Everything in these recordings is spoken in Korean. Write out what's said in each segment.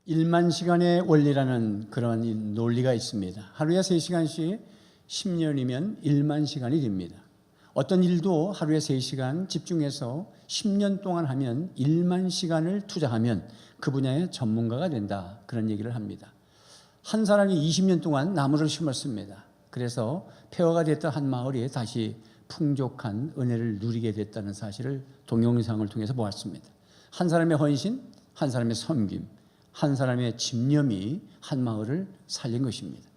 1만 시간의 원리라는 그런 논리가 있습니다. 하루에 3시간씩 10년이면 1만 시간이 됩니다. 어떤 일도 하루에 3시간 집중해서 10년 동안 하면 1만 시간을 투자하면 그 분야의 전문가가 된다, 그런 얘기를 합니다. 한 사람이 20년 동안 나무를 심었습니다. 그래서 폐허가 됐던 한 마을이 다시 풍족한 은혜를 누리게 됐다는 사실을 동영상을 통해서 보았습니다. 한 사람의 헌신, 한 사람의 섬김, 한 사람의 집념이 한 마을을 살린 것입니다.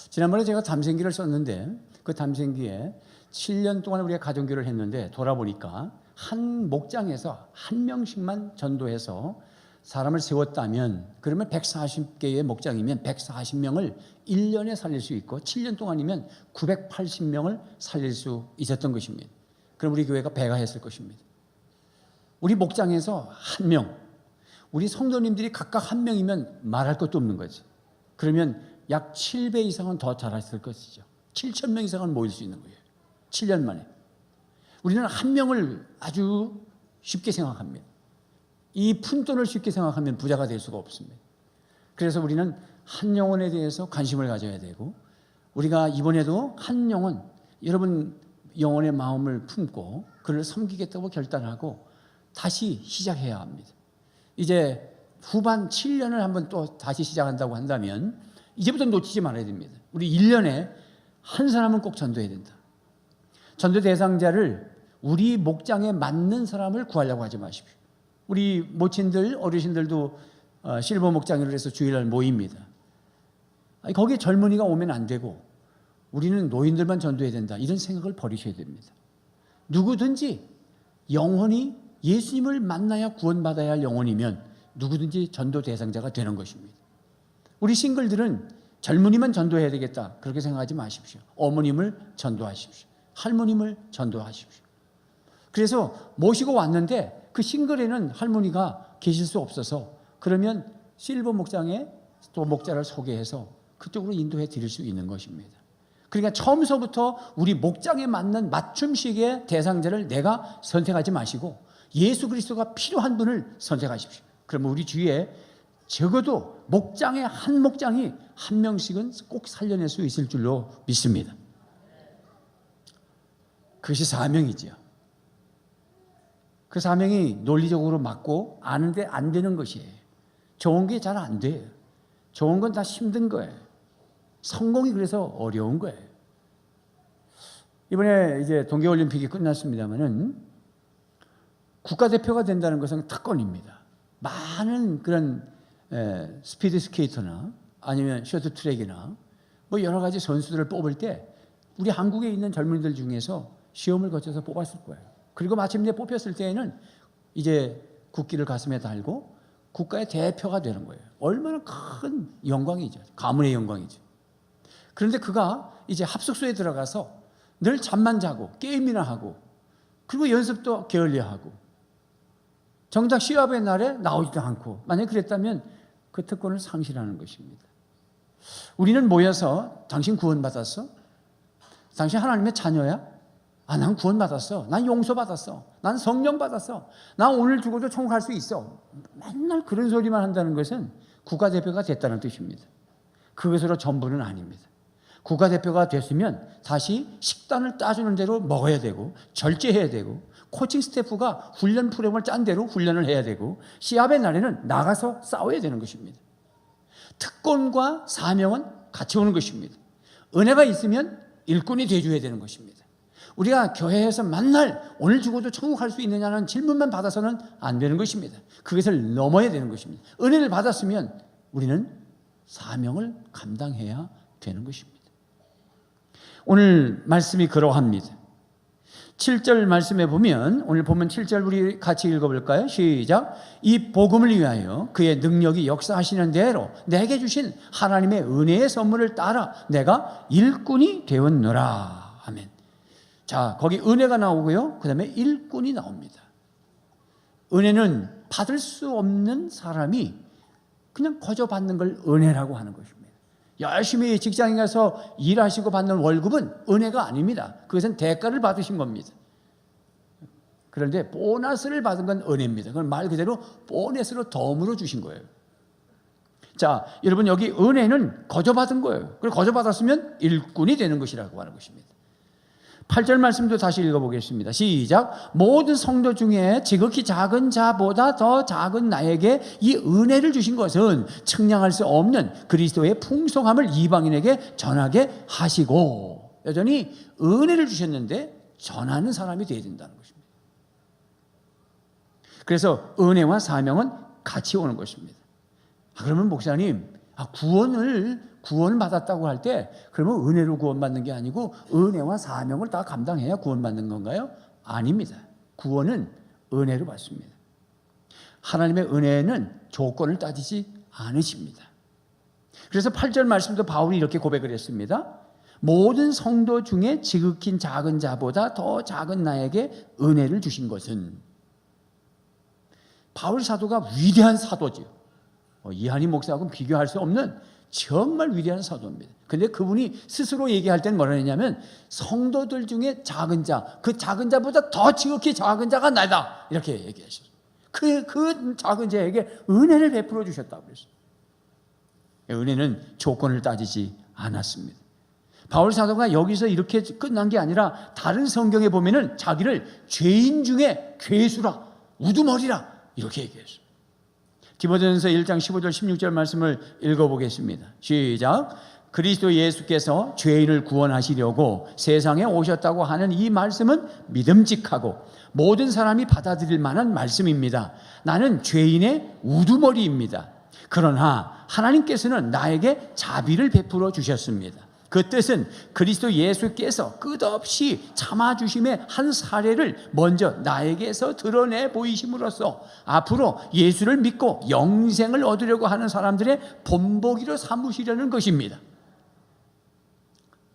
지난번에 제가 담생기를 썼는데 그 담생기에 7년 동안 우리가 가정교를 했는데 돌아보니까 한 목장에서 한 명씩만 전도해서 사람을 세웠다면, 그러면 140개의 목장이면 140명을 1년에 살릴 수 있고 7년 동안이면 980명을 살릴 수 있었던 것입니다. 그럼 우리 교회가 배가 했을 것입니다. 우리 목장에서 한 명, 우리 성도님들이 각각 한 명이면 말할 것도 없는 거죠. 그러면 약 7배 이상은 더 잘했을 것이죠. 7,000명 이상은 모일 수 있는 거예요. 7년 만에. 우리는 한 명을 아주 쉽게 생각합니다. 이 푼돈을 쉽게 생각하면 부자가 될 수가 없습니다. 그래서 우리는 한 영혼에 대해서 관심을 가져야 되고, 우리가 이번에도 한 영혼, 여러분 영혼의 마음을 품고 그를 섬기겠다고 결단하고 다시 시작해야 합니다. 이제 후반 7년을 한번 또 다시 시작한다고 한다면 이제부터 놓치지 말아야 됩니다. 우리 1년에 한 사람은 꼭 전도해야 된다. 전도 대상자를 우리 목장에 맞는 사람을 구하려고 하지 마십시오. 우리 모친들, 어르신들도 실버 목장으로 해서 주일날 모입니다. 거기에 젊은이가 오면 안 되고 우리는 노인들만 전도해야 된다, 이런 생각을 버리셔야 됩니다. 누구든지 영혼이 예수님을 만나야 구원받아야 할 영혼이면 누구든지 전도 대상자가 되는 것입니다. 우리 싱글들은 젊은이만 전도해야 되겠다, 그렇게 생각하지 마십시오. 어머님을 전도하십시오. 할머님을 전도하십시오. 그래서 모시고 왔는데 그 싱글에는 할머니가 계실 수 없어서, 그러면 실버 목장에 또 목자를 소개해서 그쪽으로 인도해 드릴 수 있는 것입니다. 그러니까 처음서부터 우리 목장에 맞는 맞춤식의 대상자를 내가 선택하지 마시고 예수 그리스도가 필요한 분을 선택하십시오. 그러면 우리 주위에 적어도 목장에 한 목장이 한 명씩은 꼭 살려낼 수 있을 줄로 믿습니다. 그것이 사명이지요. 그 사명이 논리적으로 맞고 아는데 안 되는 것이에요. 좋은 게 잘 안 돼요. 좋은 건 다 힘든 거예요. 성공이 그래서 어려운 거예요. 이번에 이제 동계올림픽이 끝났습니다만은 국가대표가 된다는 것은 특권입니다. 많은 그런 스피드 스케이터나 아니면 쇼트트랙이나 뭐 여러 가지 선수들을 뽑을 때 우리 한국에 있는 젊은이들 중에서 시험을 거쳐서 뽑았을 거예요. 그리고 마침내 뽑혔을 때에는 이제 국기를 가슴에 달고 국가의 대표가 되는 거예요. 얼마나 큰 영광이죠. 가문의 영광이죠. 그런데 그가 이제 합숙소에 들어가서 늘 잠만 자고 게임이나 하고 그리고 연습도 게을리하고 정작 시합의 날에 나오지도 않고, 만약에 그랬다면 그 특권을 상실하는 것입니다. 우리는 모여서 당신 구원받았어? 당신 하나님의 자녀야? 난 구원받았어. 난 용서받았어. 난 성령 받았어. 난 오늘 죽어도 천국 갈 수 있어. 맨날 그런 소리만 한다는 것은 국가대표가 됐다는 뜻입니다. 그것으로 전부는 아닙니다. 국가대표가 됐으면 다시 식단을 따주는 대로 먹어야 되고 절제해야 되고 코칭 스태프가 훈련 프로그램을 짠 대로 훈련을 해야 되고 시합의 날에는 나가서 싸워야 되는 것입니다. 특권과 사명은 같이 오는 것입니다. 은혜가 있으면 일꾼이 돼줘야 되는 것입니다. 우리가 교회에서 맨날 오늘 죽어도 천국 갈 수 있느냐는 질문만 받아서는 안 되는 것입니다. 그것을 넘어야 되는 것입니다. 은혜를 받았으면 우리는 사명을 감당해야 되는 것입니다. 오늘 말씀이 그러합니다. 7절 말씀에 보면, 오늘 보면 7절 우리 같이 읽어볼까요? 시작. 이 복음을 위하여 그의 능력이 역사하시는 대로 내게 주신 하나님의 은혜의 선물을 따라 내가 일꾼이 되었노라. 아멘. 자, 거기 은혜가 나오고요, 그 다음에 일꾼이 나옵니다. 은혜는 받을 수 없는 사람이 그냥 거저 받는 걸 은혜라고 하는 것입니다. 열심히 직장에 가서 일하시고 받는 월급은 은혜가 아닙니다. 그것은 대가를 받으신 겁니다. 그런데 보너스를 받은 건 은혜입니다. 그건 말 그대로 보너스로 덤으로 주신 거예요. 자, 여러분 여기 은혜는 거저받은 거예요. 그리고 거저받았으면 일꾼이 되는 것이라고 하는 것입니다. 8절 말씀도 다시 읽어보겠습니다. 시작. 모든 성도 중에 지극히 작은 자보다 더 작은 나에게 이 은혜를 주신 것은 측량할 수 없는 그리스도의 풍성함을 이방인에게 전하게 하시고, 여전히 은혜를 주셨는데 전하는 사람이 되어야 된다는 것입니다. 그래서 은혜와 사명은 같이 오는 것입니다. 그러면 목사님, 구원을 받았다고 할 때 그러면 은혜로 구원받는 게 아니고 은혜와 사명을 다 감당해야 구원받는 건가요? 아닙니다. 구원은 은혜로 받습니다. 하나님의 은혜는 조건을 따지지 않으십니다. 그래서 8절 말씀도 바울이 이렇게 고백을 했습니다. 모든 성도 중에 지극히 작은 자보다 더 작은 나에게 은혜를 주신 것은, 바울 사도가 위대한 사도죠. 이한희 목사하고는 비교할 수 없는 정말 위대한 사도입니다. 그런데 그분이 스스로 얘기할 때는 뭐라 했냐면, 성도들 중에 작은 자, 그 작은 자보다 더 지극히 작은 자가 나다, 이렇게 얘기하셨어요. 그 작은 자에게 은혜를 베풀어 주셨다고 그랬어요. 은혜는 조건을 따지지 않았습니다. 바울 사도가 여기서 이렇게 끝난 게 아니라 다른 성경에 보면은 자기를 죄인 중에 괴수라, 우두머리라 이렇게 얘기했어요. 디모데전서 1장 15절 16절 말씀을 읽어보겠습니다. 시작. 그리스도 예수께서 죄인을 구원하시려고 세상에 오셨다고 하는 이 말씀은 믿음직하고 모든 사람이 받아들일 만한 말씀입니다. 나는 죄인의 우두머리입니다. 그러나 하나님께서는 나에게 자비를 베풀어 주셨습니다. 그 뜻은 그리스도 예수께서 끝없이 참아주심의 한 사례를 먼저 나에게서 드러내 보이심으로써 앞으로 예수를 믿고 영생을 얻으려고 하는 사람들의 본보기로 삼으시려는 것입니다.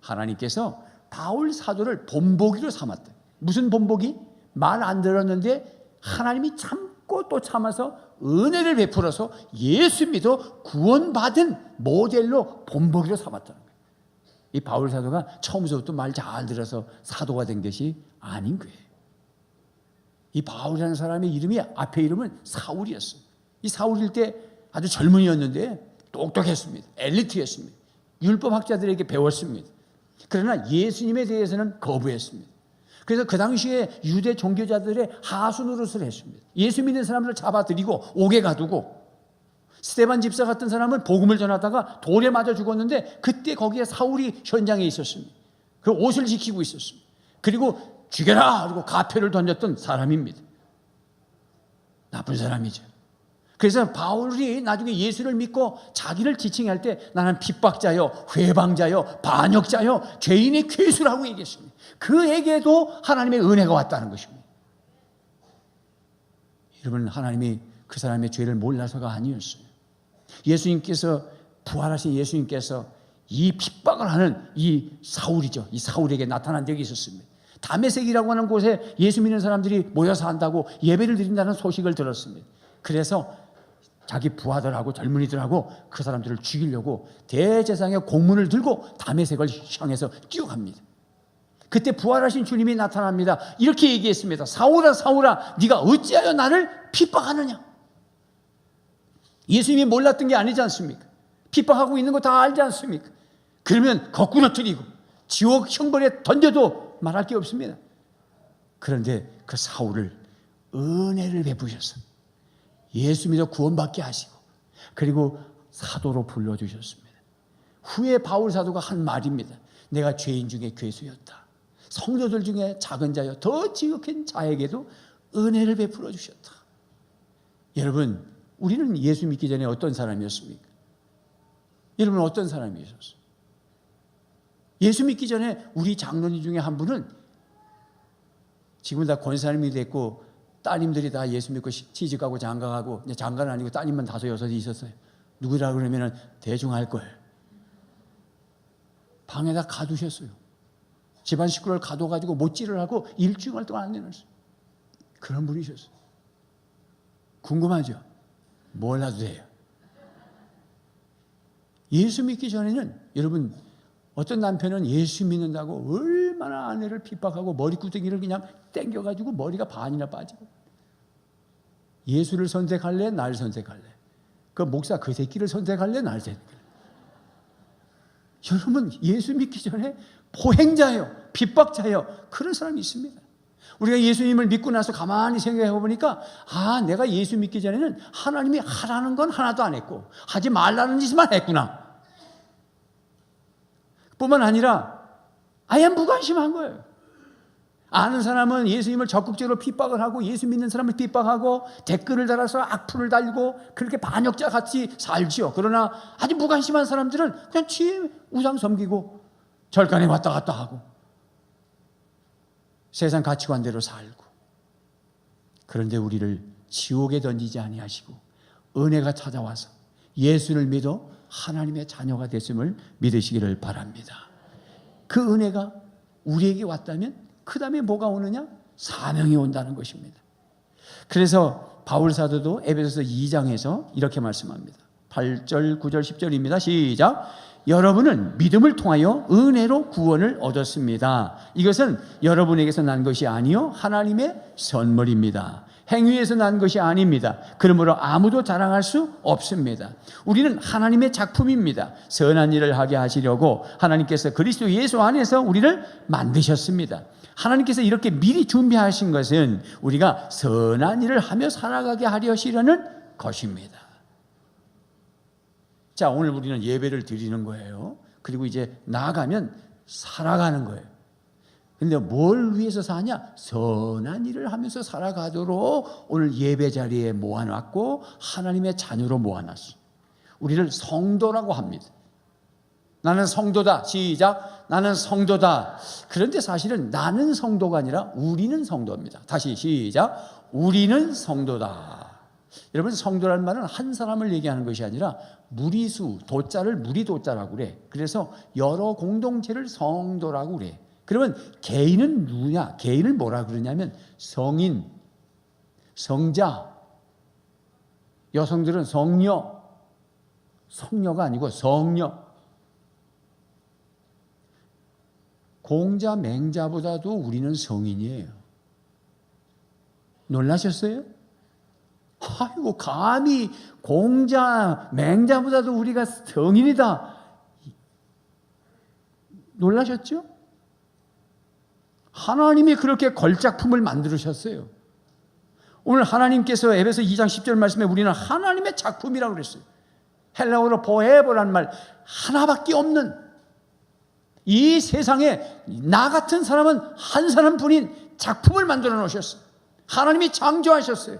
하나님께서 바울 사도를 본보기로 삼았다. 무슨 본보기? 말 안 들었는데 하나님이 참고 또 참아서 은혜를 베풀어서 예수 믿어 구원받은 모델로 본보기로 삼았다는 거예요. 이 바울 사도가 처음부터 말 잘 들어서 사도가 된 것이 아닌 거예요. 이 바울이라는 사람의 이름이, 앞에 이름은 사울이었어요. 이 사울일 때 아주 젊은이였는데 똑똑했습니다. 엘리트였습니다. 율법학자들에게 배웠습니다. 그러나 예수님에 대해서는 거부했습니다. 그래서 그 당시에 유대 종교자들의 하수 노릇을 했습니다. 예수 믿는 사람들을 잡아들이고 옥에 가두고, 스데반 집사 같은 사람은 복음을 전하다가 돌에 맞아 죽었는데 그때 거기에 사울이 현장에 있었습니다. 그 옷을 지키고 있었습니다. 그리고 죽여라! 그리고 가표를 던졌던 사람입니다. 나쁜 사람이죠. 그래서 바울이 나중에 예수를 믿고 자기를 지칭할 때 나는 핍박자요, 회방자요, 반역자요, 죄인의 괴수라고 얘기했습니다. 그에게도 하나님의 은혜가 왔다는 것입니다. 여러분, 하나님이 그 사람의 죄를 몰라서가 아니었어요. 예수님께서, 부활하신 예수님께서 이 핍박을 하는 이 사울이죠. 이 사울에게 나타난 적이 있었습니다. 다메섹이라고 하는 곳에 예수 믿는 사람들이 모여서 한다고 예배를 드린다는 소식을 들었습니다. 그래서 자기 부하들하고 젊은이들하고 그 사람들을 죽이려고 대제사장의 공문을 들고 다메섹을 향해서 뛰어갑니다. 그때 부활하신 주님이 나타납니다. 이렇게 얘기했습니다. 사울아, 사울아, 네가 어찌하여 나를 핍박하느냐? 예수님이 몰랐던 게 아니지 않습니까? 핍박하고 있는 거 다 알지 않습니까? 그러면 거꾸로 들이고 지옥 형벌에 던져도 말할 게 없습니다. 그런데 그 사울을 은혜를 베푸셔서 예수 믿어 구원받게 하시고, 그리고 사도로 불러주셨습니다. 후에 바울 사도가 한 말입니다. 내가 죄인 중에 괴수였다. 성도들 중에 작은 자여 더 지극한 자에게도 은혜를 베풀어 주셨다. 여러분, 우리는 예수 믿기 전에 어떤 사람이었습니까? 여러분, 어떤 사람이셨어요? 예수 믿기 전에 우리 장로님 중에 한 분은 지금 다 권사님이 됐고 따님들이 다 예수 믿고 시집가고 장가가고, 장가는 아니고 따님만 5, 6이 있었어요. 누구라 그러면 대충 알 거예요. 방에다 가두셨어요. 집안 식구를 가둬가지고 못질을 하고 일주일 동안 안 내놨어요. 그런 분이셨어요. 궁금하죠? 몰라도 돼요. 예수 믿기 전에는, 여러분, 어떤 남편은 예수 믿는다고 얼마나 아내를 핍박하고 머리구덩이를 그냥 땡겨가지고 머리가 반이나 빠지고, 예수를 선택할래? 날 선택할래? 그 목사 그 새끼를 선택할래? 날 새끼. 여러분, 예수 믿기 전에 포행자예요. 핍박자예요. 그런 사람이 있습니다. 우리가 예수님을 믿고 나서 가만히 생각해 보니까 내가 예수 믿기 전에는 하나님이 하라는 건 하나도 안 했고 하지 말라는 짓만 했구나. 뿐만 아니라 아예 무관심한 거예요. 아는 사람은 예수님을 적극적으로 핍박을 하고 예수 믿는 사람을 핍박하고 댓글을 달아서 악플을 달고 그렇게 반역자 같이 살지요. 그러나 아주 무관심한 사람들은 그냥 취해 우상 섬기고 절간에 왔다 갔다 하고 세상 가치관대로 살고. 그런데 우리를 지옥에 던지지 아니하시고 은혜가 찾아와서 예수를 믿어 하나님의 자녀가 됐음을 믿으시기를 바랍니다. 그 은혜가 우리에게 왔다면 그 다음에 뭐가 오느냐? 사명이 온다는 것입니다. 그래서 바울 사도도 에베소서 2장에서 이렇게 말씀합니다. 8절, 9절, 10절입니다. 시작. 여러분은 믿음을 통하여 은혜로 구원을 얻었습니다. 이것은 여러분에게서 난 것이 아니요 하나님의 선물입니다. 행위에서 난 것이 아닙니다. 그러므로 아무도 자랑할 수 없습니다. 우리는 하나님의 작품입니다. 선한 일을 하게 하시려고 하나님께서 그리스도 예수 안에서 우리를 만드셨습니다. 하나님께서 이렇게 미리 준비하신 것은 우리가 선한 일을 하며 살아가게 하려시려는 것입니다. 자, 오늘 우리는 예배를 드리는 거예요. 그리고 이제 나아가면 살아가는 거예요. 근데 뭘 위해서 사냐? 선한 일을 하면서 살아가도록 오늘 예배 자리에 모아놨고 하나님의 자녀로 모아놨어. 우리를 성도라고 합니다. 나는 성도다. 시작. 나는 성도다. 그런데 사실은 나는 성도가 아니라 우리는 성도입니다. 다시 시작. 우리는 성도다. 여러분, 성도란 말은 한 사람을 얘기하는 것이 아니라 무리수, 도자를 무리도자라고 그래. 그래서 여러 공동체를 성도라고 그래. 그러면 개인은 누구냐? 개인을 뭐라 그러냐면 성인, 성자, 여성들은 성녀, 성녀가 아니고 성녀. 공자, 맹자보다도 우리는 성인이에요. 놀라셨어요? 아이고, 감히 공자, 맹자보다도 우리가 성인이다. 놀라셨죠? 하나님이 그렇게 걸작품을 만들으셨어요. 오늘 하나님께서 에베소 2장 10절 말씀에 우리는 하나님의 작품이라고 그랬어요. 헬라어로 포에버라는 말, 하나밖에 없는 이 세상에 나 같은 사람은 한 사람뿐인 작품을 만들어 놓으셨어요. 하나님이 창조하셨어요.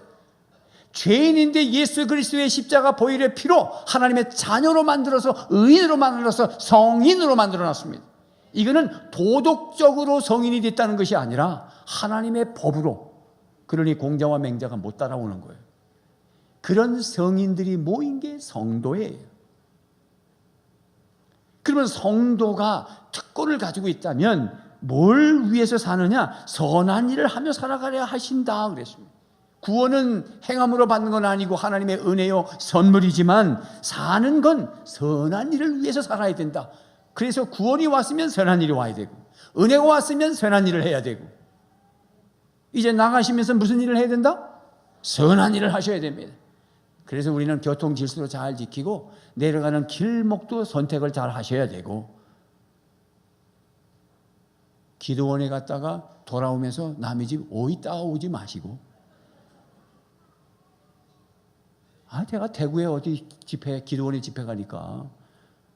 죄인인데 예수 그리스도의 십자가 보혈의 피로 하나님의 자녀로 만들어서 의인으로 만들어서 성인으로 만들어 놨습니다. 이거는 도덕적으로 성인이 됐다는 것이 아니라 하나님의 법으로. 그러니 공자와 맹자가 못 따라오는 거예요. 그런 성인들이 모인 게 성도예요. 그러면 성도가 특권을 가지고 있다면 뭘 위해서 사느냐? 선한 일을 하며 살아가려 하신다 그랬습니다. 구원은 행함으로 받는 건 아니고 하나님의 은혜요 선물이지만 사는 건 선한 일을 위해서 살아야 된다. 그래서 구원이 왔으면 선한 일이 와야 되고 은혜가 왔으면 선한 일을 해야 되고 이제 나가시면서 무슨 일을 해야 된다? 선한 일을 하셔야 됩니다. 그래서 우리는 교통 질서도 잘 지키고 내려가는 길목도 선택을 잘 하셔야 되고 기도원에 갔다가 돌아오면서 남의 집 오이 따오지 마시고 제가 대구에 어디 집회 기도원에 집회 가니까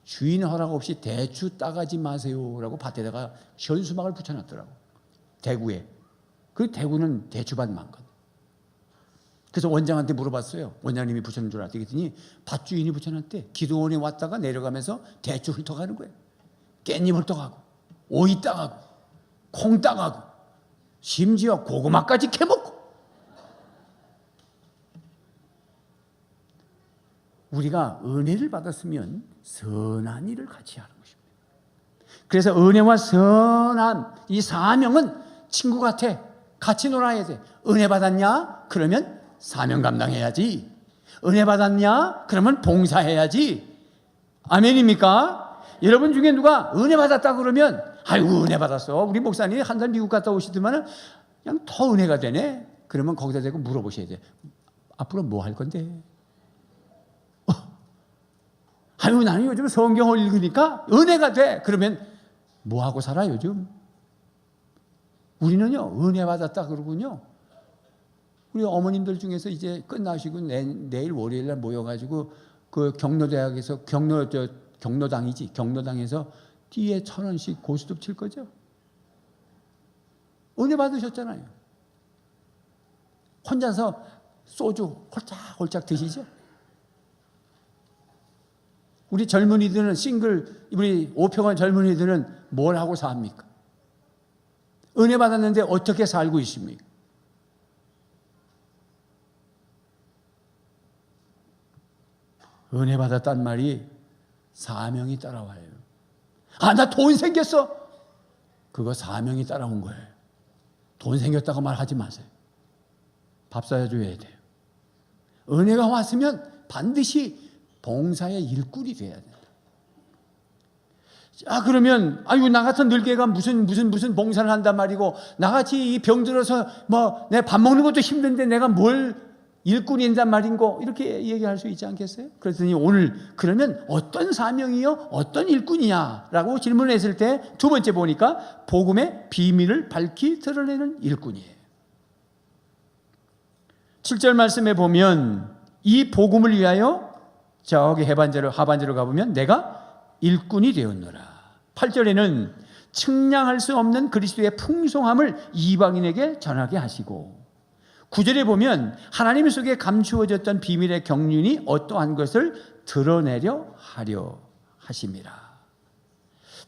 주인 허락 없이 대추 따가지 마세요라고 밭에다가 현수막을 붙여놨더라고. 대구에. 그 대구는 대추밭 많거든. 그래서 원장한테 물어봤어요. 원장님이 붙여놓은 줄 알았더니 그랬더니 밭주인이 붙여놨대. 기도원에 왔다가 내려가면서 대추 훑어가는 거예요. 깻잎 훑어가고 오이 따가고 콩 따가고 심지어 고구마까지 캐먹고. 우리가 은혜를 받았으면 선한 일을 같이 하는 것입니다. 그래서 은혜와 선한 이 사명은 친구 같아. 같이 놀아야 돼. 은혜 받았냐? 그러면 사명 감당해야지. 은혜 받았냐? 그러면 봉사해야지. 아멘입니까? 여러분 중에 누가 은혜 받았다 그러면 아이고 은혜 받았어. 우리 목사님이 한 달 미국 갔다 오시더만 그냥 더 은혜가 되네. 그러면 거기다 대고 물어보셔야 돼. 앞으로 뭐 할 건데? 아유, 나는 요즘 성경을 읽으니까 은혜가 돼. 그러면 뭐하고 살아 요즘? 우리는요, 은혜 받았다 그러군요. 우리 어머님들 중에서 이제 끝나시고 내일 월요일 날 모여가지고 그 경로대학에서 경로당에서 뒤에 1,000원씩 고스톱 칠 거죠? 은혜 받으셨잖아요. 혼자서 소주 홀짝홀짝 드시죠? 우리 젊은이들은 우리 오평원 젊은이들은 뭘 하고 삽니까? 은혜 받았는데 어떻게 살고 있습니까? 은혜 받았단 말이 사명이 따라와요. 아, 나 돈 생겼어. 그거 사명이 따라온 거예요. 돈 생겼다고 말하지 마세요. 밥 사줘야 돼요. 은혜가 왔으면 반드시 봉사의 일꾼이 돼야 된다. 아, 그러면 아유, 나 같은 늙개가 무슨 봉사를 한단 말이고, 나같이 이 병들어서 내 밥 먹는 것도 힘든데 내가 뭘 일꾼인단 말인고, 이렇게 얘기할 수 있지 않겠어요? 그랬더니 오늘 그러면 어떤 사명이요? 어떤 일꾼이냐라고 질문했을 때 두 번째 보니까 복음의 비밀을 밝히 드러내는 일꾼이에요. 7절 말씀에 보면 이 복음을 위하여 저기 하반절로 가보면 내가 일꾼이 되었노라. 8절에는 측량할 수 없는 그리스도의 풍성함을 이방인에게 전하게 하시고, 9절에 보면 하나님 속에 감추어졌던 비밀의 경륜이 어떠한 것을 드러내려 하려 하심이라.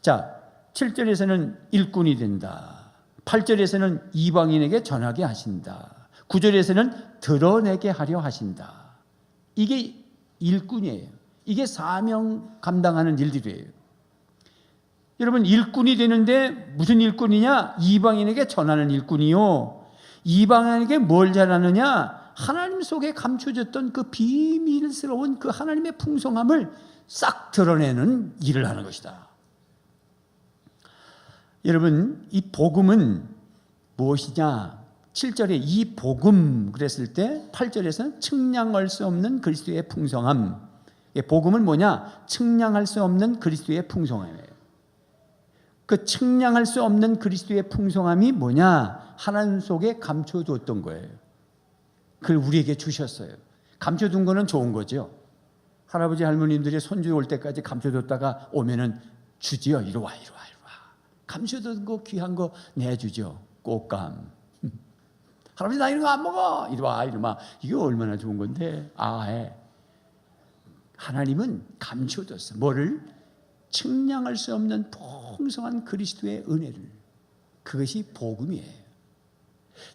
자, 7절에서는 일꾼이 된다. 8절에서는 이방인에게 전하게 하신다. 9절에서는 드러내게 하려 하신다. 이게 일꾼이에요. 이게 사명 감당하는 일들이에요. 여러분, 일꾼이 되는데 무슨 일꾼이냐? 이방인에게 전하는 일꾼이요. 이방인에게 뭘 잘하느냐? 하나님 속에 감춰졌던 그 비밀스러운 그 하나님의 풍성함을 싹 드러내는 일을 하는 것이다. 여러분, 이 복음은 무엇이냐? 7절에 이 복음 그랬을 때 8절에서는 측량할 수 없는 그리스도의 풍성함. 복음은 뭐냐? 측량할 수 없는 그리스도의 풍성함이에요. 그 측량할 수 없는 그리스도의 풍성함이 뭐냐? 하나님 속에 감춰두었던 거예요. 그걸 우리에게 주셨어요. 감춰둔 거는 좋은 거죠. 할아버지 할머님들이 손주 올 때까지 감춰뒀다가 오면은 주지요. 이리 와. 감춰둔 거 귀한 거 내주죠. 꽃감. 할아버지 나 이런 거 안 먹어. 이리 와. 이게 얼마나 좋은 건데. 하나님은 감춰뒀어. 뭐를? 측량할 수 없는 풍성한 그리스도의 은혜를. 그것이 복음이에요.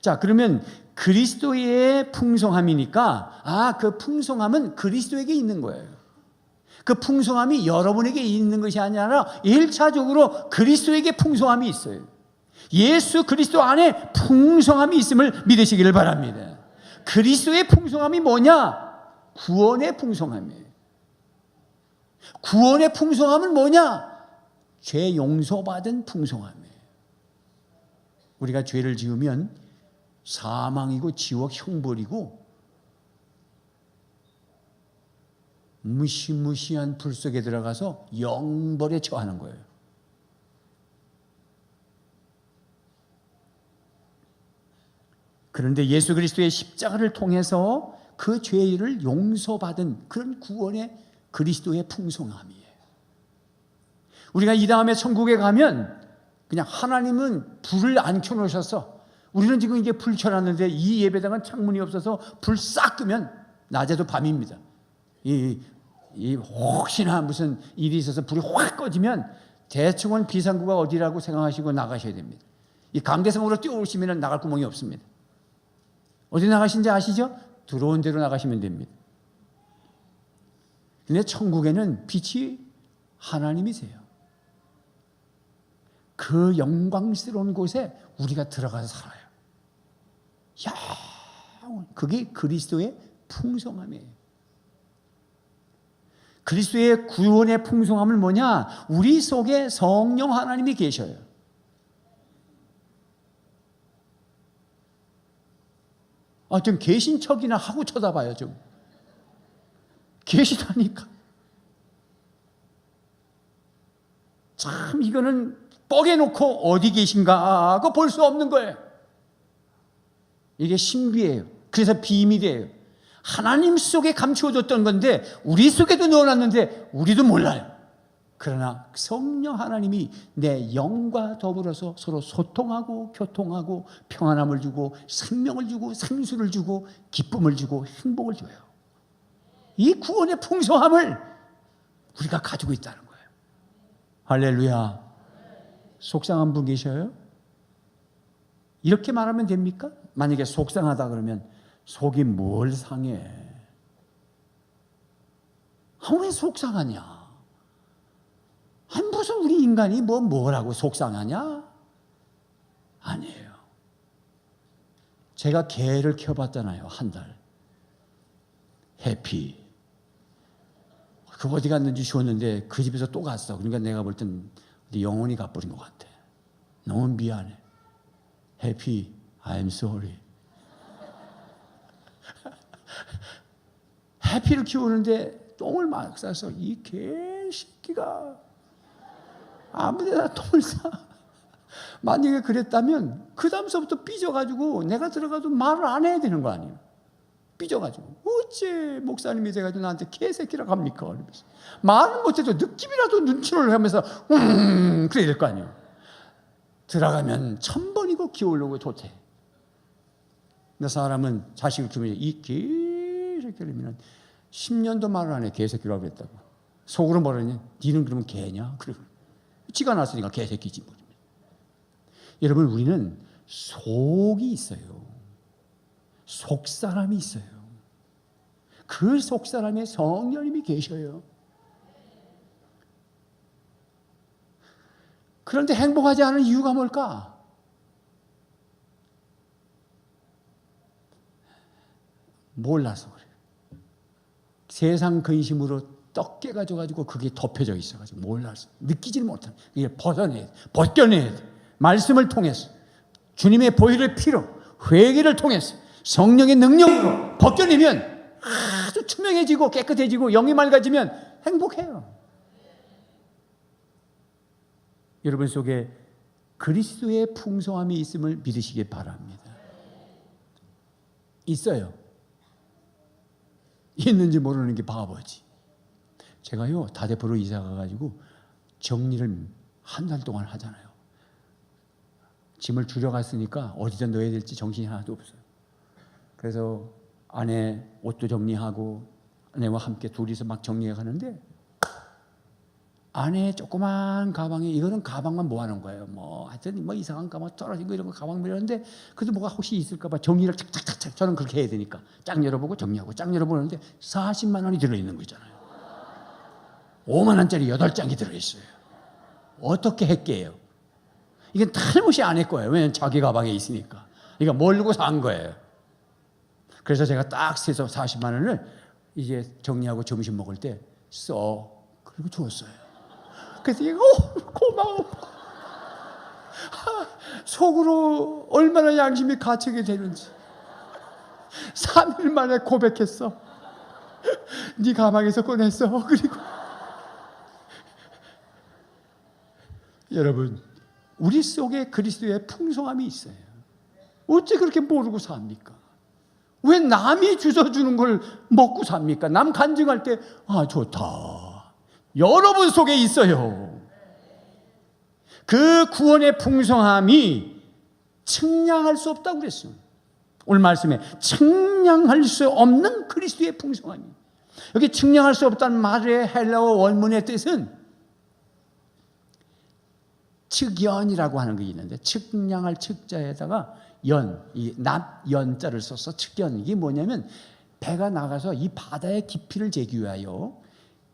자, 그러면 그리스도의 풍성함이니까 그 풍성함은 그리스도에게 있는 거예요. 그 풍성함이 여러분에게 있는 것이 아니라 1차적으로 그리스도에게 풍성함이 있어요. 예수 그리스도 안에 풍성함이 있음을 믿으시기를 바랍니다. 그리스도의 풍성함이 뭐냐? 구원의 풍성함이에요. 구원의 풍성함은 뭐냐? 죄 용서받은 풍성함이에요. 우리가 죄를 지으면 사망이고 지옥 형벌이고 무시무시한 불 속에 들어가서 영벌에 처하는 거예요. 그런데 예수 그리스도의 십자가를 통해서 그 죄를 용서받은 그런 구원의 그리스도의 풍성함이에요. 우리가 이 다음에 천국에 가면 그냥 하나님은 불을 안 켜놓으셔서, 우리는 지금 이제 불 켜놨는데 이 예배당은 창문이 없어서 불 싹 끄면 낮에도 밤입니다. 혹시나 무슨 일이 있어서 불이 확 꺼지면 대충은 비상구가 어디라고 생각하시고 나가셔야 됩니다. 이 강대상으로 뛰어오시면 나갈 구멍이 없습니다. 어디 나가신지 아시죠? 들어온 대로 나가시면 됩니다. 근데 천국에는 빛이 하나님이세요. 그 영광스러운 곳에 우리가 들어가서 살아요. 그게 그리스도의 풍성함이에요. 그리스도의 구원의 풍성함은 뭐냐? 우리 속에 성령 하나님이 계셔요. 좀 계신 척이나 하고 쳐다봐요. 좀 계시다니까. 참 이거는 뻐개놓고 어디 계신가 하고 볼 수 없는 거예요. 이게 신비예요. 그래서 비밀이에요. 하나님 속에 감추어졌던 건데 우리 속에도 넣어놨는데 우리도 몰라요. 그러나 성령 하나님이 내 영과 더불어서 서로 소통하고 교통하고 평안함을 주고 생명을 주고 생수를 주고 기쁨을 주고 행복을 줘요. 이 구원의 풍성함을 우리가 가지고 있다는 거예요. 할렐루야. 속상한 분 계셔요? 이렇게 말하면 됩니까? 만약에 속상하다 그러면 속이 뭘 상해? 왜 속상하냐? 무슨 우리 인간이 뭐라고 속상하냐? 아니에요. 제가 개를 키워봤잖아요. 한 달. 해피. 그 어디 갔는지 주웠는데 그 집에서 또 갔어. 그러니까 내가 볼 땐 영혼이 가버린 것 같아. 너무 미안해. 해피. I'm sorry. 해피를 키우는데 똥을 막 싸서 이 개새끼가 아무데나 똥을 싸. 만약에 그랬다면 그 다음서부터 삐져가지고 내가 들어가도 말을 안 해야 되는 거 아니에요. 삐져가지고 어째 목사님이 돼가지고 나한테 개새끼라고 합니까? 그러면서 말을 못해도 느낌이라도 눈치를 하면서 그래야 될 거 아니에요. 들어가면 1000번이고 키우려고 좋대. 근데 사람은 자식을 키우면 이 개새끼라면 10년도 말을 안 해. 개새끼라고 그랬다고. 속으로 뭐라냐? 니는 그러면 개냐? 그러고 지가 났으니까 개새끼지 뭐. 여러분 우리는 속이 있어요. 속사람이 있어요. 그 속사람에 성령님이 계셔요. 그런데 행복하지 않은 이유가 뭘까? 몰라서 그래요. 세상 근심으로 떡 깨가지고 그게 덮여져 있어가지고 몰라서 느끼지를 못하는. 이게 벗겨내야 돼. 말씀을 통해서 주님의 보혈의 피로 회개를 통해서 성령의 능력으로 벗겨내면 아주 투명해지고 깨끗해지고 영이 맑아지면 행복해요. 여러분 속에 그리스도의 풍성함이 있음을 믿으시기 바랍니다. 있어요. 있는지 모르는 게 바보지. 제가요 다대포로 이사 가가지고 정리를 한 달 동안 하잖아요. 짐을 줄여갔으니까 어디다 넣어야 될지 정신이 하나도 없어요. 그래서 아내 옷도 정리하고 아내와 함께 둘이서 막 정리해 가는데 아내의 조그만 가방에 이거는 가방만 모아놓은 거예요. 하여튼 이상한 가방 떨어진 거 이런 거 가방 모았는데 그래도 뭐가 혹시 있을까봐 정리를 착착착착 저는 그렇게 해야 되니까 쫙 열어보고 정리하고 쫙 열어보는데 40만 원이 들어있는 거 있잖아요. 5만 원짜리 8장이 들어있어요. 어떻게 했게요? 이건 탈못이 아닐 거예요. 왜냐하면 자기 가방에 있으니까. 이거 모르고 산 거예요. 그래서 제가 딱 세서 40만 원을 이제 정리하고 점심 먹을 때 그리고 줬어요. 그래서 이거 고마워. 속으로 얼마나 양심이 갇히게 되는지. 3일 만에 고백했어. 네 가방에서 꺼냈어. 그리고 여러분 우리 속에 그리스도의 풍성함이 있어요. 어째 그렇게 모르고 삽니까? 왜 남이 주워주는 걸 먹고 삽니까? 남 간증할 때 좋다. 여러분 속에 있어요. 그 구원의 풍성함이 측량할 수 없다고 그랬어요. 오늘 말씀에 측량할 수 없는 그리스도의 풍성함이. 여기 측량할 수 없다는 말의 헬라어 원문의 뜻은 측연이라고 하는 게 있는데 측량할 측자에다가 이 납연자를 써서 측연. 이게 뭐냐면 배가 나가서 이 바다의 깊이를 재기 위하여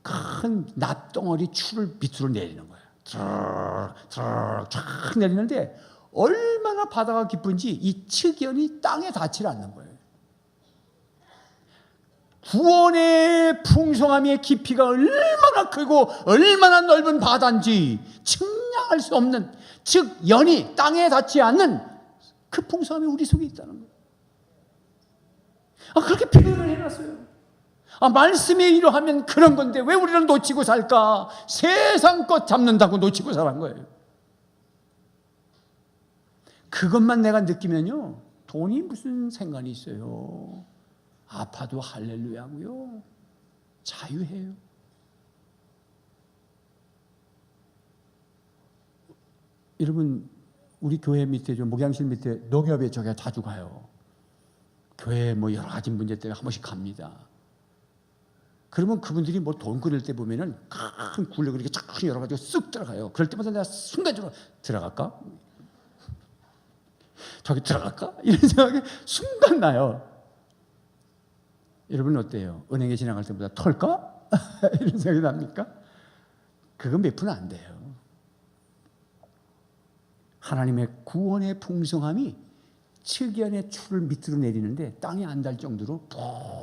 큰 납덩어리 추를 밑으로 내리는 거예요. 쫙 내리는데 얼마나 바다가 깊은지 이 측연이 땅에 닿지를 않는 거예요. 구원의 풍성함의 깊이가 얼마나 크고 얼마나 넓은 바다인지 측량할 수 없는, 즉 연이 땅에 닿지 않는 그 풍성함이 우리 속에 있다는 거예요. 그렇게 표현을 해놨어요. 말씀이 이러하면 그런 건데 왜 우리는 놓치고 살까? 세상 것 잡는다고 놓치고 살한 거예요. 그것만 내가 느끼면요, 돈이 무슨 상관이 있어요. 아파도 할렐루야고요. 자유해요. 여러분, 우리 교회 밑에, 목양실 밑에 농협에 저기 자주 가요. 교회 여러 가지 문제 때문에 한 번씩 갑니다. 그러면 그분들이 돈 끊을 때 보면은 큰 굴레 그렇게 쫙 열어가지고 쓱 들어가요. 그럴 때마다 내가 순간적으로 들어갈까? 저기 들어갈까? 이런 생각이 순간 나요. 여러분 어때요? 은행에 지나갈 때보다 털까? 이런 생각이 납니까? 그건 몇 푼 안 돼요. 하나님의 구원의 풍성함이 측연의 추를 밑으로 내리는데 땅에 안 닿을 정도로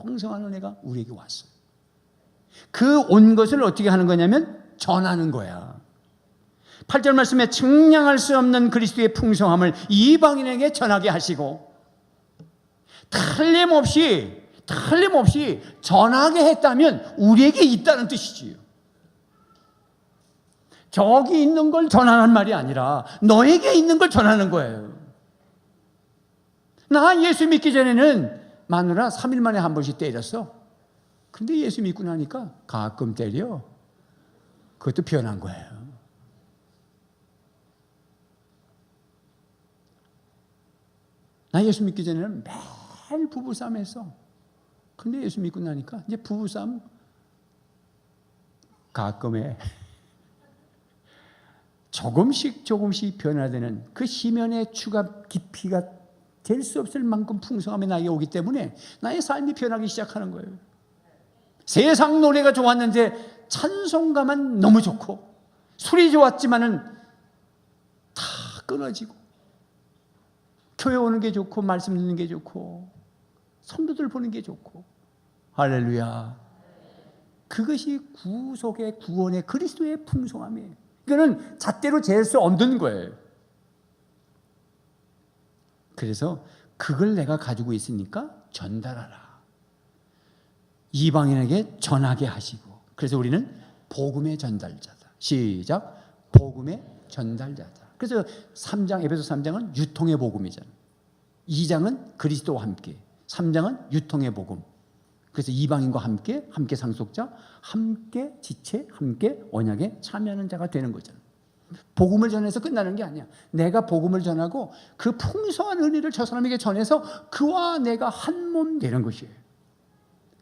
풍성한 은혜가 우리에게 왔어요. 그 온 것을 어떻게 하는 거냐면 전하는 거야. 8절 말씀에 측량할 수 없는 그리스도의 풍성함을 이방인에게 전하게 하시고 틀림없이 전하게 했다면 우리에게 있다는 뜻이지요. 저기 있는 걸 전하는 말이 아니라 너에게 있는 걸 전하는 거예요. 나 예수 믿기 전에는 마누라 3일 만에 한 번씩 때렸어. 근데 예수 믿고 나니까 가끔 때려. 그것도 변한 거예요. 나 예수 믿기 전에는 매일 부부싸움 했어. 근데 예수 믿고 나니까 이제 부부싸움 가끔 해. 조금씩 변화되는 그 심연의 추가 깊이가 될 수 없을 만큼 풍성함이 나에게 오기 때문에 나의 삶이 변하기 시작하는 거예요. 세상 노래가 좋았는데 찬송가만 너무 좋고 술이 좋았지만은 다 끊어지고 교회 오는 게 좋고 말씀 듣는 게 좋고 성도들 보는 게 좋고 할렐루야. 그것이 구속의 구원의 그리스도의 풍성함이에요. 이거는 잣대로 잴 수 없는 거예요. 그래서 그걸 내가 가지고 있으니까 전달하라. 이방인에게 전하게 하시고. 그래서 우리는 복음의 전달자다. 시작. 복음의 전달자다. 그래서 3장, 에베소 3장은 유통의 복음이잖아요. 2장은 그리스도와 함께, 3장은 유통의 복음. 그래서 이방인과 함께 상속자, 함께 지체, 함께 언약에 참여하는 자가 되는 거잖아요. 복음을 전해서 끝나는 게 아니야. 내가 복음을 전하고 그 풍성한 은혜를 저 사람에게 전해서 그와 내가 한 몸 되는 것이에요.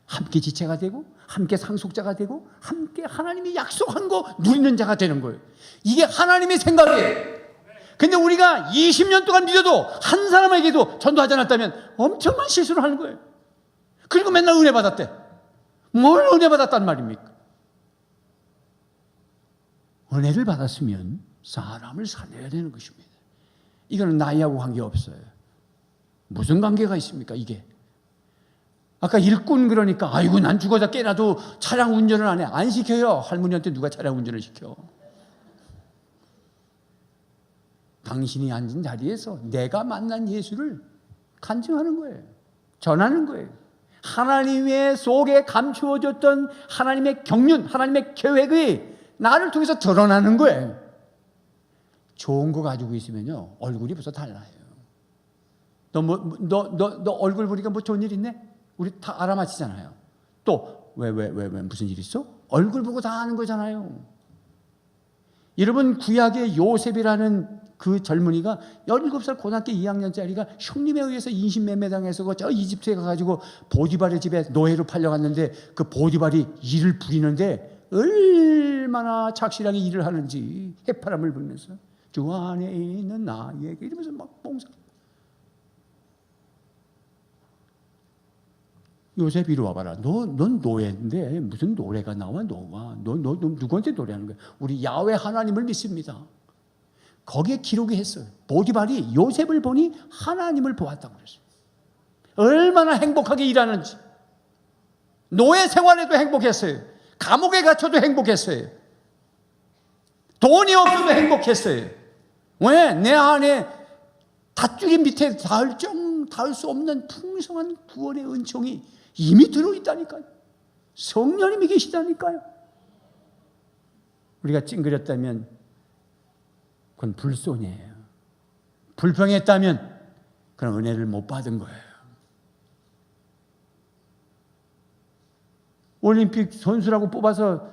함께 지체가 되고 함께 상속자가 되고 함께 하나님이 약속한 거 누리는 자가 되는 거예요. 이게 하나님의 생각이에요. 근데 우리가 20년 동안 믿어도 한 사람에게도 전도하지 않았다면 엄청난 실수를 하는 거예요. 그리고 맨날 은혜 받았대. 뭘 은혜 받았단 말입니까? 은혜를 받았으면 사람을 살려야 되는 것입니다. 이거는 나이하고 관계없어요. 무슨 관계가 있습니까 이게? 아까 일꾼 그러니까 아이고 난 죽어서 깨나도 차량 운전을 안 해. 안 시켜요. 할머니한테 누가 차량 운전을 시켜. 당신이 앉은 자리에서 내가 만난 예수를 간증하는 거예요. 전하는 거예요. 하나님의 속에 감추어졌던 하나님의 경륜, 하나님의 계획이 나를 통해서 드러나는 거예요. 좋은 거 가지고 있으면요 얼굴이 벌써 달라요. 너 얼굴 보니까 뭐 좋은 일 있네? 우리 다 알아맞히잖아요. 또 왜 무슨 일 있어? 얼굴 보고 다 아는 거잖아요. 여러분 구약의 요셉이라는 그 젊은이가 17살 고등학교 2학년짜리가 형님에 의해서 인신매매당해서 저 이집트에 가가지고 보디발의 집에 노예로 팔려갔는데 그 보디발이 일을 부리는데 얼마나 착실하게 일을 하는지 해파람을 불면서 주 안에 있는 나에게 이러면서 막 봉사. 요셉 이리 와봐라. 넌 노예인데 무슨 노래가 나와 너가. 너 누구한테 노래하는 거야? 우리 야훼 하나님을 믿습니다. 거기에 기록이 했어요. 보디발이 요셉을 보니 하나님을 보았다고 그랬어요. 얼마나 행복하게 일하는지. 노예 생활에도 행복했어요. 감옥에 갇혀도 행복했어요. 돈이 없어도 행복했어요. 왜? 내 안에 닷줄이 밑에 닿을 수 없는 풍성한 구원의 은총이 이미 들어있다니까요. 성령님이 계시다니까요. 우리가 찡그렸다면 그건 불손이에요. 불평했다면 그런 은혜를 못 받은 거예요. 올림픽 선수라고 뽑아서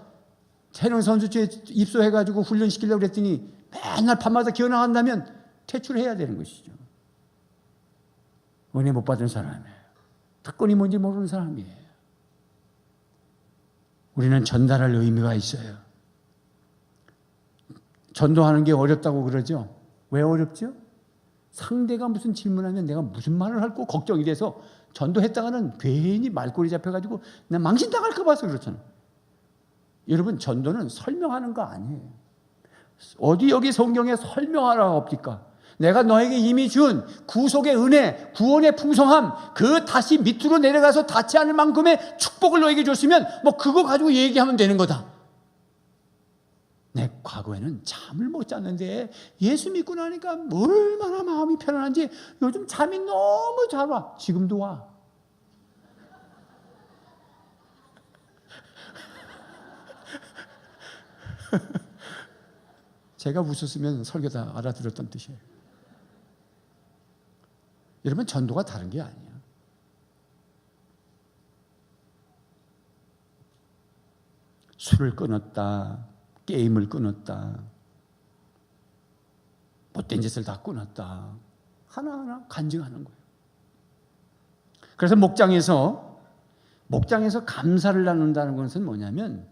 새로운 선수촌에 입소해가지고 훈련시키려고 그랬더니 맨날 밤마다 기어나간다면 퇴출해야 되는 것이죠. 은혜 못 받은 사람이에요. 특권이 뭔지 모르는 사람이에요. 우리는 전달할 의미가 있어요. 전도하는 게 어렵다고 그러죠. 왜 어렵죠? 상대가 무슨 질문하면 내가 무슨 말을 할까 걱정이 돼서 전도했다가는 괜히 말꼬리 잡혀가지고 나 망신당할까 봐서 그렇잖아요. 여러분, 전도는 설명하는 거 아니에요. 어디 여기 성경에 설명하라고 없니까? 내가 너에게 이미 준 구속의 은혜, 구원의 풍성함, 그 다시 밑으로 내려가서 닿지 않을 만큼의 축복을 너에게 줬으면 뭐 그거 가지고 얘기하면 되는 거다. 내 과거에는 잠을 못 잤는데 예수 믿고 나니까 얼마나 마음이 편안한지 요즘 잠이 너무 잘 와. 지금도 와. 제가 웃었으면 설교 다 알아들었던 뜻이에요. 여러분, 전도가 다른 게 아니에요. 술을 끊었다, 게임을 끊었다, 못된 짓을 다 끊었다, 하나하나 간증하는 거예요. 그래서 목장에서 감사를 나눈다는 것은 뭐냐면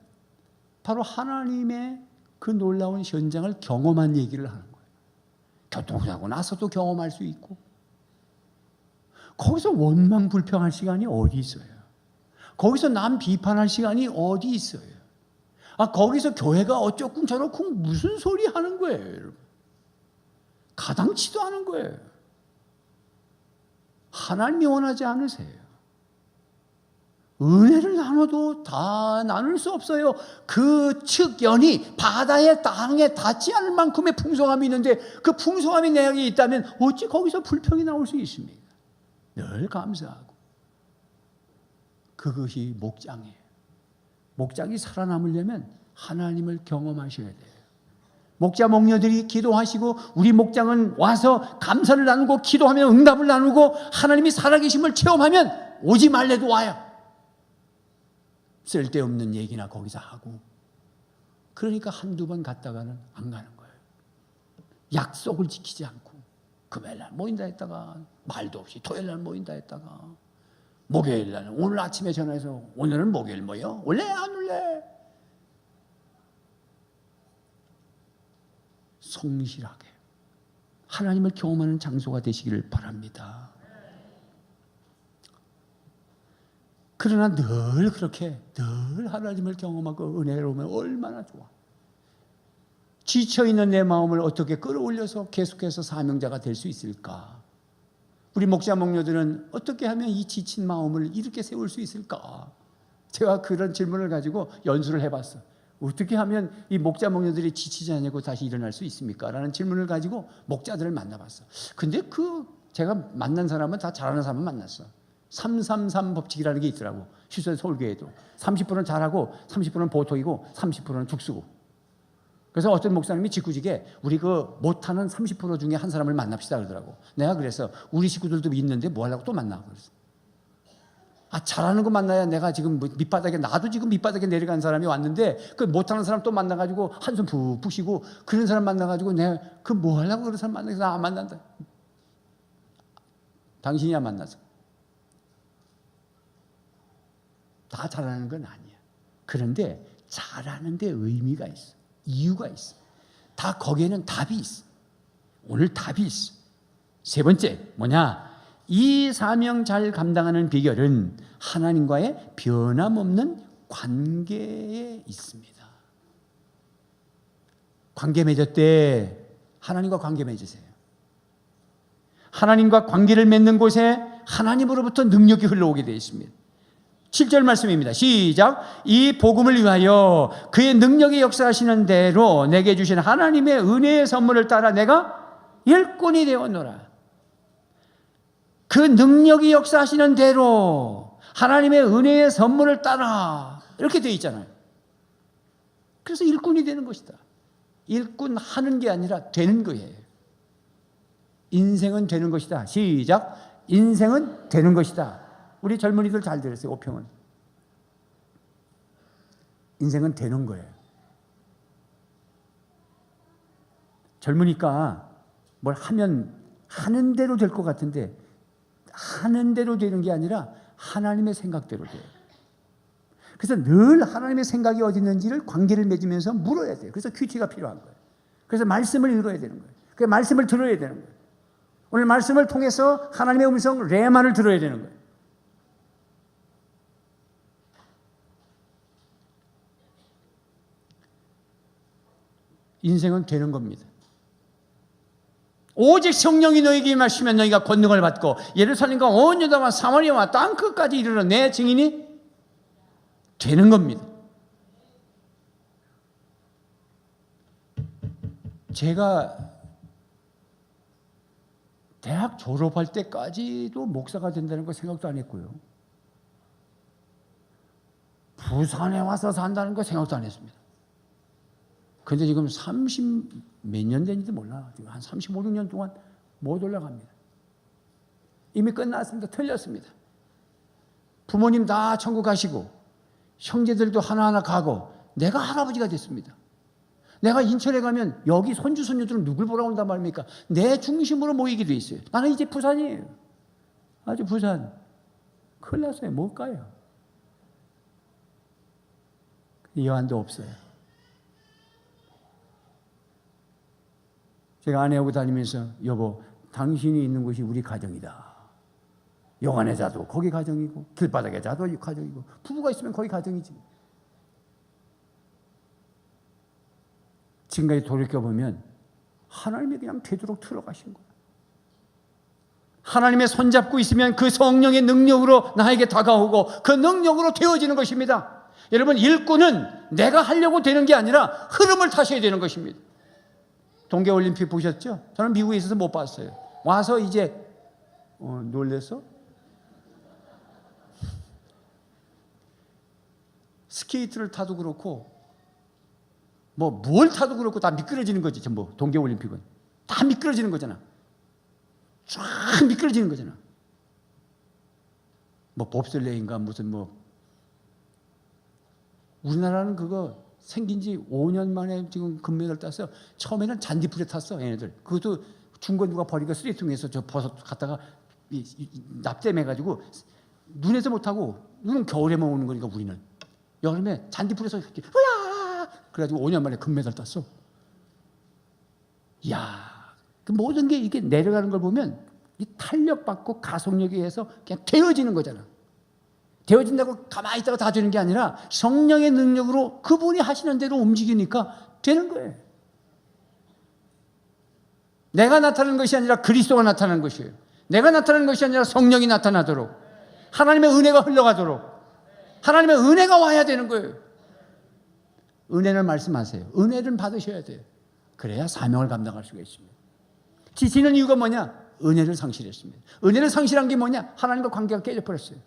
바로 하나님의 그 놀라운 현장을 경험한 얘기를 하는 거예요. 교통사고 나서도 경험할 수 있고, 거기서 원망 불평할 시간이 어디 있어요? 거기서 남 비판할 시간이 어디 있어요? 거기서 교회가 어쩌쿵 저러쿵 무슨 소리 하는 거예요, 여러분? 가당치도 않은 거예요. 하나님이 원하지 않으세요. 은혜를 나눠도 다 나눌 수 없어요. 그 측연이 바다의 땅에 닿지 않을 만큼의 풍성함이 있는데 그 풍성함이 내게 있다면 어찌 거기서 불평이 나올 수 있습니까? 늘 감사하고. 그것이 목장이에요. 목장이 살아남으려면 하나님을 경험하셔야 돼요. 목자 목녀들이 기도하시고 우리 목장은 와서 감사를 나누고 기도하며 응답을 나누고 하나님이 살아계심을 체험하면 오지 말래도 와요. 쓸데없는 얘기나 거기서 하고. 그러니까 한두 번 갔다가는 안 가는 거예요. 약속을 지키지 않고 금요일날 모인다 했다가 말도 없이 토요일날 모인다 했다가 목요일날 오늘 아침에 전화해서 오늘은 목요일 모여? 올래 안 올래? 성실하게 하나님을 경험하는 장소가 되시기를 바랍니다. 그러나 늘 그렇게 늘 하나님을 경험하고 은혜로우면 얼마나 좋아. 지쳐있는 내 마음을 어떻게 끌어올려서 계속해서 사명자가 될 수 있을까? 우리 목자 목녀들은 어떻게 하면 이 지친 마음을 이렇게 세울 수 있을까? 제가 그런 질문을 가지고 연수를 해봤어. 어떻게 하면 이 목자 목녀들이 지치지 않고 다시 일어날 수 있습니까? 라는 질문을 가지고 목자들을 만나봤어. 근데 제가 만난 사람은 다 잘하는 사람을 만났어. 333 법칙이라는 게 있더라고. 휴전 서울교회도 30%는 잘하고 30%는 보통이고 30%는 죽수고. 그래서 어떤 목사님이 직구직에 우리 못하는 30% 중에 한 사람을 만납시다 그러더라고. 내가 그래서 우리 식구들도 있는데 뭐 하려고 또 만나 그랬어. 잘하는 거 만나야 내가 지금 나도 지금 밑바닥에 내려간 사람이 왔는데 그 못하는 사람 또 만나가지고 한숨 푹푹 쉬고 그런 사람 만나가지고 내가 뭐 하려고 그런 사람 만나서 안 만난다. 당신이야 만나서. 다 잘하는 건 아니야. 그런데 잘하는 데 의미가 있어. 이유가 있어. 다 거기에는 답이 있어. 오늘 답이 있어. 세 번째 뭐냐? 이 사명 잘 감당하는 비결은 하나님과의 변함없는 관계에 있습니다. 관계 맺었대. 하나님과 관계 맺으세요. 하나님과 관계를 맺는 곳에 하나님으로부터 능력이 흘러오게 되어 있습니다. 7절 말씀입니다. 시작. 이 복음을 위하여 그의 능력이 역사하시는 대로 내게 주신 하나님의 은혜의 선물을 따라 내가 일꾼이 되었노라. 그 능력이 역사하시는 대로 하나님의 은혜의 선물을 따라 이렇게 되어 있잖아요. 그래서 일꾼이 되는 것이다. 일꾼 하는 게 아니라 되는 거예요. 인생은 되는 것이다. 시작. 인생은 되는 것이다. 우리 젊은이들 잘 들으세요. 오평은. 인생은 되는 거예요. 젊으니까 뭘 하면 하는 대로 될 것 같은데 하는 대로 되는 게 아니라 하나님의 생각대로 돼요. 그래서 늘 하나님의 생각이 어디 있는지를 관계를 맺으면서 물어야 돼요. 그래서 큐티가 필요한 거예요. 그래서 말씀을 읽어야 되는 거예요. 그 말씀을 들어야 되는 거예요. 오늘 말씀을 통해서 하나님의 음성 레마를 들어야 되는 거예요. 인생은 되는 겁니다. 오직 성령이 너에게 임하시면 너희가 권능을 받고 예루살렘과 온 유다와 사마리아와 땅끝까지 이르러 내 증인이 되는 겁니다. 제가 대학 졸업할 때까지도 목사가 된다는 거 생각도 안 했고요. 부산에 와서 산다는 거 생각도 안 했습니다. 근데 지금 30 몇 년 된지도 몰라. 지금 한 35, 6년 동안 못 올라갑니다. 이미 끝났습니다. 틀렸습니다. 부모님 다 천국 가시고 형제들도 하나하나 가고 내가 할아버지가 됐습니다. 내가 인천에 가면 여기 손주 손녀들은 누굴 보러 온단 말입니까? 내 중심으로 모이게 돼 있어요. 나는 이제 부산이에요. 아주 부산. 큰일 났어요. 못 가요. 여한도 없어요. 제가 아내하고 다니면서 여보, 당신이 있는 곳이 우리 가정이다. 영안에 자도 거기 가정이고 길바닥에 자도 가정이고 부부가 있으면 거기 가정이지. 지금까지 돌이켜보면 하나님이 그냥 되도록 틀어가신 거예요. 하나님의 손잡고 있으면 그 성령의 능력으로 나에게 다가오고 그 능력으로 되어지는 것입니다. 여러분, 일꾼은 내가 하려고 되는 게 아니라 흐름을 타셔야 되는 것입니다. 동계올림픽 보셨죠? 저는 미국에 있어서 못 봤어요. 와서 이제 놀랬어? 스케이트를 타도 그렇고 뭘 타도 그렇고 다 미끄러지는 거지. 전부 동계올림픽은 다 미끄러지는 거잖아. 쫙 미끄러지는 거잖아. 봅슬레이인가 무슨 우리나라는 그거 생긴 지 5년 만에 지금 금메달 땄어요. 처음에는 잔디풀에 탔어, 얘네들. 그것도 중고 누가 버리고 쓰레기통에서 저 버섯 갖다가 납땜해가지고 눈에서 못하고, 눈은 겨울에만 오는 거니까 우리는. 여름에 잔디풀에서 이렇게, 으야! 그래가지고 5년 만에 금메달 땄어. 이야, 그 모든 게 이렇게 내려가는 걸 보면 이 탄력받고 가속력에 의해서 그냥 되어지는 거잖아. 되어진다고 가만히 있다가 다 되는 게 아니라 성령의 능력으로 그분이 하시는 대로 움직이니까 되는 거예요. 내가 나타나는 것이 아니라 그리스도가 나타나는 것이에요. 내가 나타나는 것이 아니라 성령이 나타나도록, 하나님의 은혜가 흘러가도록, 하나님의 은혜가 와야 되는 거예요. 은혜를 말씀하세요. 은혜를 받으셔야 돼요. 그래야 사명을 감당할 수가 있습니다. 지치는 이유가 뭐냐? 은혜를 상실했습니다. 은혜를 상실한 게 뭐냐? 하나님과 관계가 깨져버렸어요.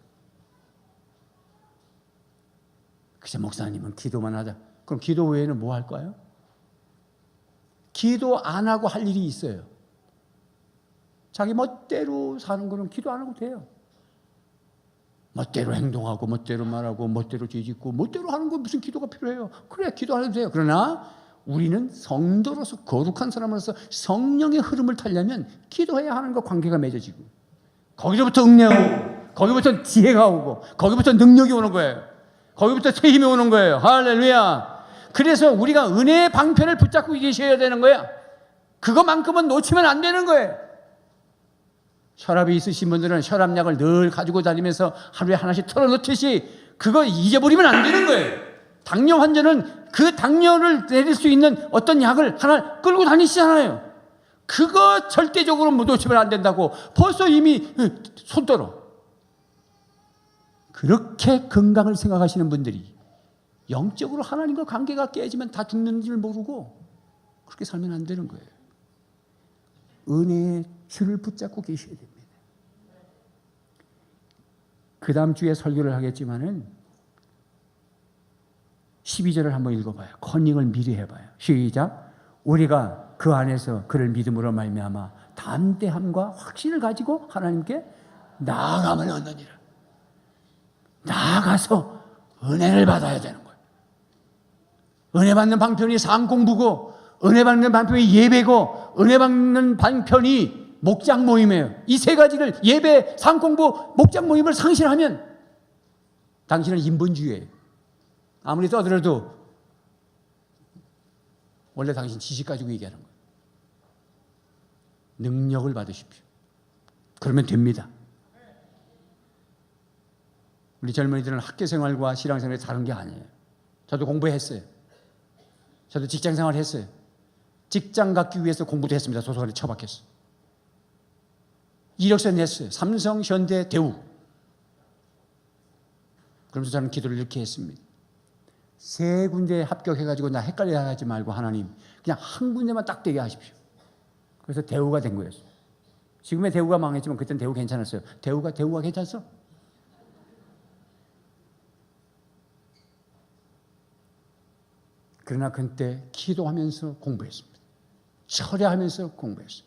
그래서 목사님은 기도만 하자. 그럼 기도 외에는 뭐 할까요? 기도 안 하고 할 일이 있어요. 자기 멋대로 사는 거는 기도 안 하고 돼요. 멋대로 행동하고 멋대로 말하고 멋대로 죄짓고 멋대로 하는 거 무슨 기도가 필요해요? 그래, 기도 안 해도 돼요. 그러나 우리는 성도로서 거룩한 사람으로서 성령의 흐름을 타려면 기도해야 하나님과 관계가 맺어지고, 거기서부터 응례하고, 거기부터 지혜가 오고, 거기부터 능력이 오는 거예요. 거기부터 새 힘이 오는 거예요. 할렐루야. 그래서 우리가 은혜의 방편을 붙잡고 계셔야 되는 거야. 그것만큼은 놓치면 안 되는 거예요. 혈압이 있으신 분들은 혈압약을 늘 가지고 다니면서 하루에 하나씩 털어놓듯이 그거 잊어버리면 안 되는 거예요. 당뇨 환자는 그 당뇨를 내릴 수 있는 어떤 약을 하나 끌고 다니시잖아요. 그거 절대적으로 놓치면 안 된다고 벌써 이미 손 떨어. 그렇게 건강을 생각하시는 분들이 영적으로 하나님과 관계가 깨지면 다 죽는 줄 모르고 그렇게 살면 안 되는 거예요. 은혜의 줄을 붙잡고 계셔야 됩니다. 그 다음 주에 설교를 하겠지만은 12절을 한번 읽어봐요. 컨닝을 미리 해봐요. 시작. 우리가 그 안에서 그를 믿음으로 말미암아 담대함과 확신을 가지고 하나님께 나아감을 얻느니라. 나아가서 은혜를 받아야 되는 거예요. 은혜 받는 방편이 삶 공부고, 은혜 받는 방편이 예배고, 은혜 받는 방편이 목장 모임이에요. 이 세 가지를, 예배, 삶 공부, 목장 모임을 상실하면 당신은 인본주의예요. 아무리 떠들어도 원래 당신 지식 가지고 얘기하는 거예요. 능력을 받으십시오. 그러면 됩니다. 우리 젊은이들은 학교 생활과 신앙 생활이 다른 게 아니에요. 저도 공부했어요. 저도 직장 생활 했어요. 직장 갖기 위해서 공부도 했습니다. 도서관에 처박혔어요. 이력서 냈어요. 삼성, 현대, 대우. 그러면서 저는 기도를 이렇게 했습니다. 세 군데에 합격해가지고 나 헷갈려 하지 말고 하나님, 그냥 한 군데만 딱 되게 하십시오. 그래서 대우가 된 거였어요. 지금의 대우가 망했지만 그때는 대우 괜찮았어요. 대우가 괜찮았어? 그러나 그때 기도하면서 공부했습니다. 철야하면서 공부했어요.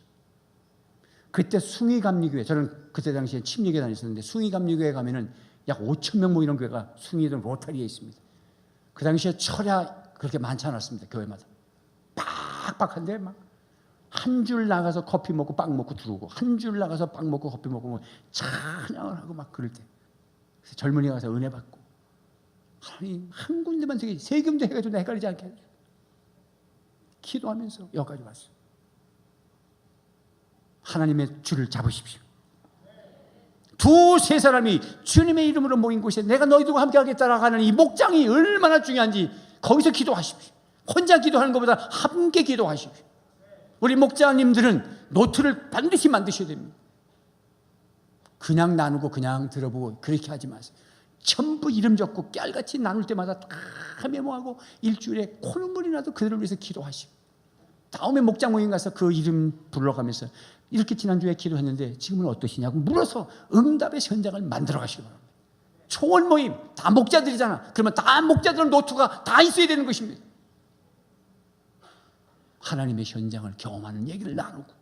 그때 숭의감리교회, 저는 그때 당시에 침례교회 다녔었는데 숭의감리교회 가면은 약 5천 명 모이는 교회가 숭의든 로타리에 있습니다. 그 당시에 철야 그렇게 많지 않았습니다. 교회마다. 빡빡한데 막 한 줄 나가서 커피 먹고 빵 먹고 들어오고, 한 줄 나가서 빵 먹고 커피 먹고 찬양을 하고 막 그럴 때, 그래서 젊은이가 가서 은혜 받고, 하나님 한 군데만 되게 세 군데 해가지고 나 헷갈리지 않게 해주세요. 기도하면서 여기까지 왔어요. 하나님의 줄을 잡으십시오. 두세 사람이 주님의 이름으로 모인 곳에 내가 너희들과 함께 하겠다라고 하는 이 목장이 얼마나 중요한지 거기서 기도하십시오. 혼자 기도하는 것보다 함께 기도하십시오. 우리 목자님들은 노트를 반드시 만드셔야 됩니다. 그냥 나누고 그냥 들어보고 그렇게 하지 마세요. 전부 이름 적고 깨알같이 나눌 때마다 다 메모하고 일주일에 코눈물이 나도 그들을 위해서 기도하시고, 다음에 목장 모임 가서 그 이름 불러가면서 이렇게 지난주에 기도했는데 지금은 어떠시냐고 물어서 응답의 현장을 만들어 가시기 바랍니다. 초원 모임 다 목자들이잖아. 그러면 다 목자들은 노트가 다 있어야 되는 것입니다. 하나님의 현장을 경험하는 얘기를 나누고,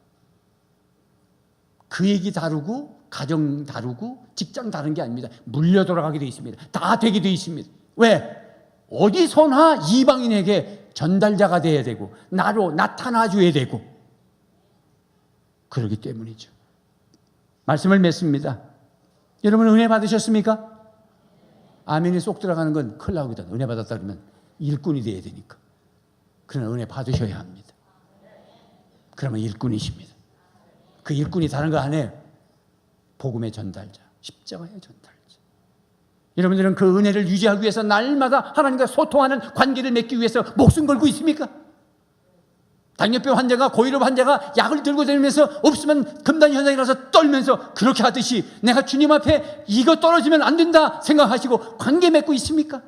그 얘기 다루고, 가정 다루고, 직장 다른 게 아닙니다. 물려 돌아가게 되어 있습니다. 다 되게 되어 있습니다. 왜? 어디서나 이방인에게 전달자가 되어야 되고 나로 나타나 줘야 되고, 그러기 때문이죠. 말씀을 맺습니다. 여러분 은혜 받으셨습니까? 아멘이 쏙 들어가는 건 큰일 나거든. 은혜 받았다 그러면 일꾼이 돼야 되니까. 그러나 은혜 받으셔야 합니다. 그러면 일꾼이십니다. 그 일꾼이 다른 거 안 해요. 복음의 전달자, 십자가의 전달자. 여러분들은 그 은혜를 유지하기 위해서 날마다 하나님과 소통하는 관계를 맺기 위해서 목숨 걸고 있습니까? 당뇨병 환자가, 고혈압 환자가 약을 들고 다니면서 없으면 금단 현상이라서 떨면서 그렇게 하듯이 내가 주님 앞에 이거 떨어지면 안 된다 생각하시고 관계 맺고 있습니까?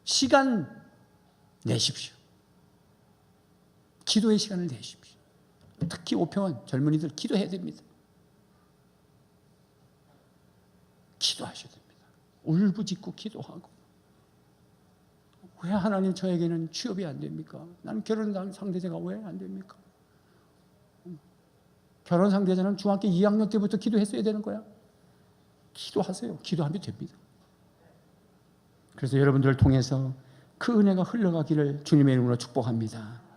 시간 내십시오. 기도의 시간을 내십시오. 특히 오평원 젊은이들 기도해야 됩니다. 기도하셔야 됩니다. 울부짖고 기도하고, 왜 하나님 저에게는 취업이 안 됩니까? 나는 결혼 상대자가 왜 안 됩니까? 결혼 상대자는 중학교 2학년 때부터 기도했어야 되는 거야. 기도하세요. 기도하면 됩니다. 그래서 여러분들을 통해서 그 은혜가 흘러가기를 주님의 이름으로 축복합니다.